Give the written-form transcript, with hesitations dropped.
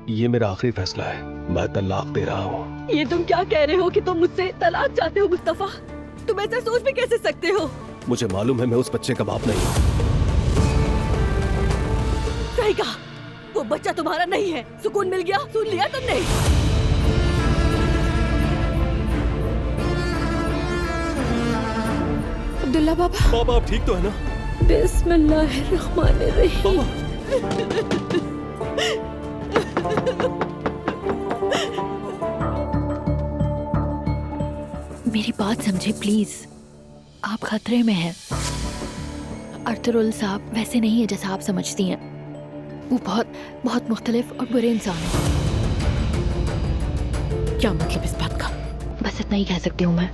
ये मेरा आखिरी फैसला है, मैं तलाक दे रहा हूँ। ये तुम क्या कह रहे हो कि तुम मुझसे तलाक चाहते हो मुस्तफा? तुम ऐसा सोच भी कैसे सकते हो? मुझे मालूम है मैं उस बच्चे का बाप नहीं हूँ। सही कहा, वो बच्चा तुम्हारा नहीं है। सुकून मिल गया, सुन लिया तुमने? अब्दुल्ला बाबा। बाबा आप ठीक तो है ना? बिस्मिल्लाहिर्रहमानिर्रहीम। बाबा मेरी बात समझे प्लीज, आप खतरे में हैं। अर्तुगरुल साहब वैसे नहीं है जैसा आप समझती हैं। वो बहुत बहुत मुख्तलिफ और बुरे इंसान हैं। क्या मतलब इस बात का? बस इतना ही कह सकती हूँ मैं।